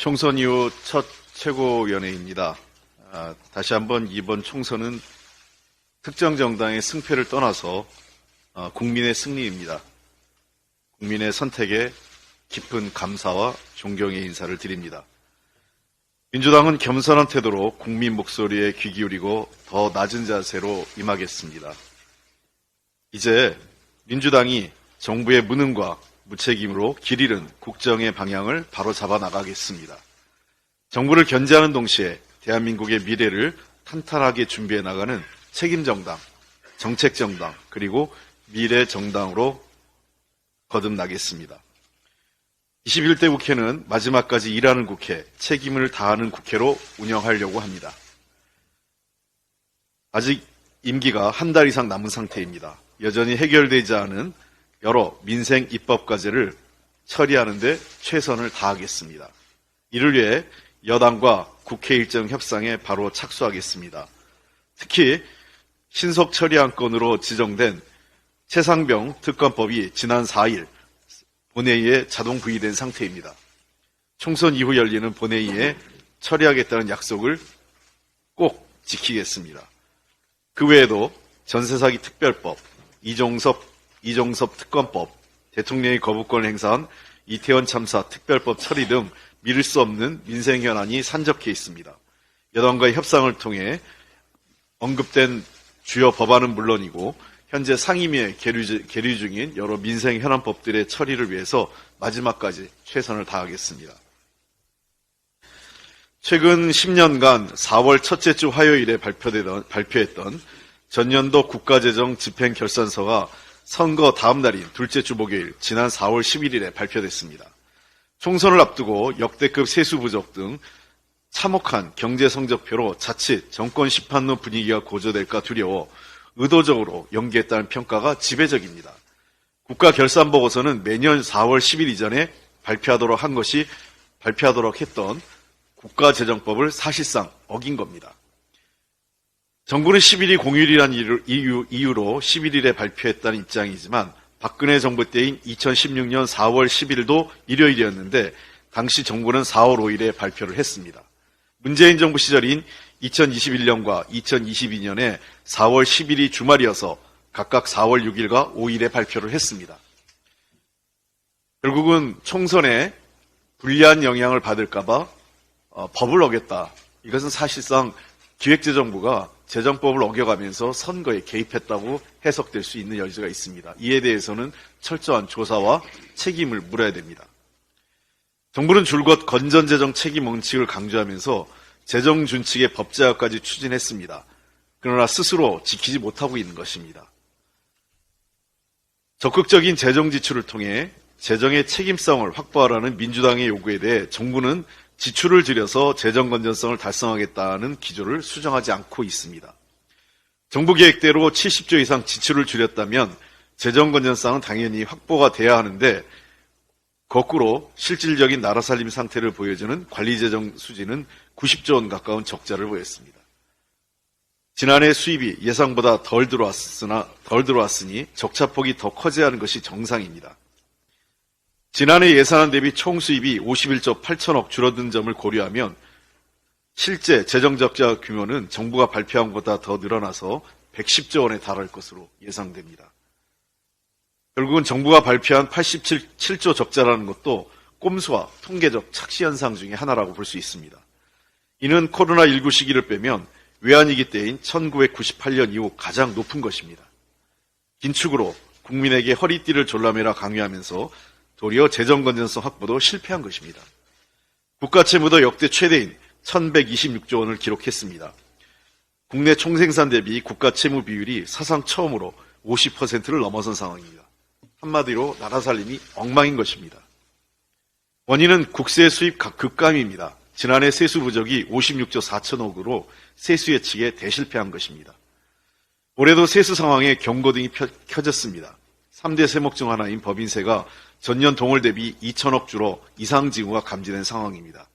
총선 이후 첫 최고위원회입니다. 다시 한번 이번 총선은 특정 정당의 승패를 떠나서 국민의 승리입니다. 국민의 선택에 깊은 감사와 존경의 인사를 드립니다. 민주당은 겸손한 태도로 국민 목소리에 귀 기울이고 더 낮은 자세로 임하겠습니다. 이제 민주당이 정부의 무능과 무책임으로 길 잃은 국정의 방향을 바로 잡아 나가겠습니다. 정부를 견제하는 동시에 대한민국의 미래를 탄탄하게 준비해 나가는 책임정당, 정책정당, 그리고 미래정당으로 거듭나겠습니다. 21대 국회는 마지막까지 일하는 국회, 책임을 다하는 국회로 운영하려고 합니다. 아직 임기가 한 달 이상 남은 상태입니다. 여전히 해결되지 않은 여러 민생 입법 과제를 처리하는 데 최선을 다하겠습니다. 이를 위해 여당과 국회 일정 협상에 바로 착수하겠습니다. 특히 신속 처리 안건으로 지정된 최상병 특검법이 지난 4일 본회의에 자동 부의된 상태입니다. 총선 이후 열리는 본회의에 처리하겠다는 약속을 꼭 지키겠습니다. 그 외에도 전세사기 특별법, 이종섭 특검법, 대통령의 거부권을 행사한 이태원 참사 특별법 처리 등 미룰 수 없는 민생 현안이 산적해 있습니다. 여당과의 협상을 통해 언급된 주요 법안은 물론이고 현재 상임위에 계류 중인 여러 민생 현안법들의 처리를 위해서 마지막까지 최선을 다하겠습니다. 최근 10년간 4월 첫째 주 화요일에 발표했던 전년도 국가재정 집행결산서가 선거 다음 날인 둘째 주 목요일 지난 4월 11일에 발표됐습니다. 총선을 앞두고 역대급 세수 부족 등 참혹한 경제 성적표로 자칫 정권 심판론 분위기가 고조될까 두려워 의도적으로 연기했다는 평가가 지배적입니다. 국가결산보고서는 매년 4월 10일 이전에 발표하도록 했던 국가재정법을 사실상 어긴 겁니다. 정부는 10일이 공휴일이란 이유로 11일에 발표했다는 입장이지만 박근혜 정부 때인 2016년 4월 10일도 일요일이었는데 당시 정부는 4월 5일에 발표를 했습니다. 문재인 정부 시절인 2021년과 2022년에 4월 10일이 주말이어서 각각 4월 6일과 5일에 발표를 했습니다. 결국은 총선에 불리한 영향을 받을까봐 법을 어겼다. 이것은 사실상 기획재정부가 재정법을 어겨가면서 선거에 개입했다고 해석될 수 있는 여지가 있습니다. 이에 대해서는 철저한 조사와 책임을 물어야 됩니다. 정부는 줄곧 건전재정 책임 원칙을 강조하면서 재정 준칙의 법제화까지 추진했습니다. 그러나 스스로 지키지 못하고 있는 것입니다. 적극적인 재정 지출을 통해 재정의 책임성을 확보하라는 민주당의 요구에 대해 정부는 지출을 줄여서 재정 건전성을 달성하겠다는 기조를 수정하지 않고 있습니다. 정부 계획대로 70조 이상 지출을 줄였다면 재정 건전성은 당연히 확보가 돼야 하는데 거꾸로 실질적인 나라 살림 상태를 보여주는 관리재정 수지는 90조 원 가까운 적자를 보였습니다. 지난해 수입이 예상보다 덜 들어왔으니 적자폭이 더 커져야 하는 것이 정상입니다. 지난해 예산안 대비 총 수입이 51조 8천억 줄어든 점을 고려하면 실제 재정 적자 규모는 정부가 발표한 것보다 더 늘어나서 110조 원에 달할 것으로 예상됩니다. 결국은 정부가 발표한 87조 적자라는 것도 꼼수와 통계적 착시 현상 중에 하나라고 볼 수 있습니다. 이는 코로나19 시기를 빼면 외환위기 때인 1998년 이후 가장 높은 것입니다. 긴축으로 국민에게 허리띠를 졸라매라 강요하면서 도리어 재정 건전성 확보도 실패한 것입니다. 국가채무도 역대 최대인 1126조 원을 기록했습니다. 국내 총생산 대비 국가채무 비율이 사상 처음으로 50%를 넘어선 상황입니다. 한마디로 나라 살림이 엉망인 것입니다. 원인은 국세 수입 급감입니다. 지난해 세수 부족이 56조 4천억으로 세수 예측에 대실패한 것입니다. 올해도 세수 상황에 경고등이 켜졌습니다. 3대 세목 중 하나인 법인세가 전년 동월 대비 2천억 줄어 이상 징후가 감지된 상황입니다.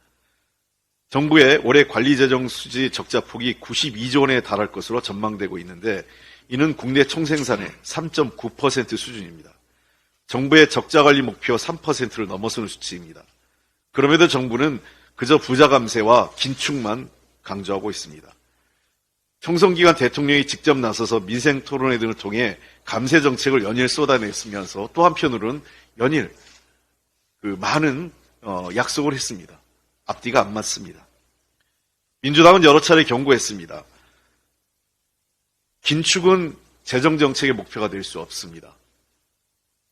정부의 올해 관리재정 수지 적자폭이 92조 원에 달할 것으로 전망되고 있는데 이는 국내 총생산의 3.9% 수준입니다. 정부의 적자관리 목표 3%를 넘어서는 수치입니다. 그럼에도 정부는 그저 부자 감세와 긴축만 강조하고 있습니다. 총선 기간 대통령이 직접 나서서 민생 토론회 등을 통해 감세 정책을 연일 쏟아냈으면서 또 한편으로는 연일 많은 약속을 했습니다. 앞뒤가 안 맞습니다. 민주당은 여러 차례 경고했습니다. 긴축은 재정정책의 목표가 될 수 없습니다.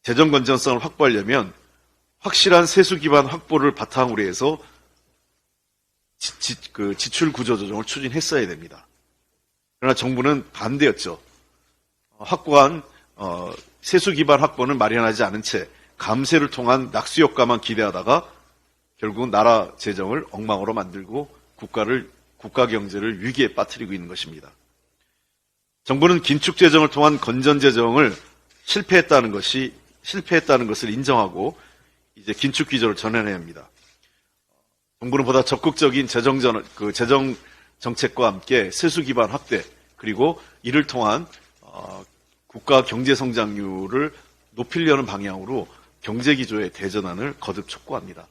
재정 건전성을 확보하려면 확실한 세수 기반 확보를 바탕으로 해서 지출 구조 조정을 추진했어야 됩니다. 그러나 정부는 반대였죠. 확고한 세수 기반 확보는 마련하지 않은 채 감세를 통한 낙수 효과만 기대하다가 결국은 나라 재정을 엉망으로 만들고 국가 경제를 위기에 빠뜨리고 있는 것입니다. 정부는 긴축 재정을 통한 건전 재정을 실패했다는 것을 인정하고 이제 긴축 기조를 전환해야 합니다. 정부는 보다 적극적인 재정 정책과 함께 세수 기반 확대 그리고 이를 통한 국가 경제 성장률을 높이려는 방향으로 경제 기조의 대전환을 거듭 촉구합니다.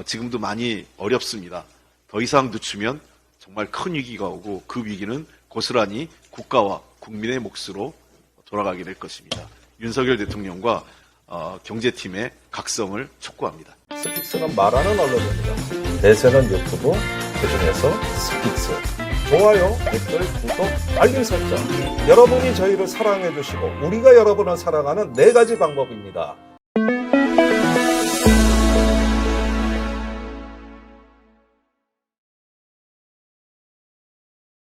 지금도 많이 어렵습니다. 더 이상 늦추면 정말 큰 위기가 오고 그 위기는 고스란히 국가와 국민의 몫으로 돌아가게 될 것입니다. 윤석열 대통령과 경제팀의 각성을 촉구합니다. 스픽스는 말하는 언론입니다. 대세는 유튜브, 그중에서 스픽스. 좋아요, 댓글, 구독, 알림 설정. 여러분이 저희를 사랑해 주시고 우리가 여러분을 사랑하는 4가지 방법입니다.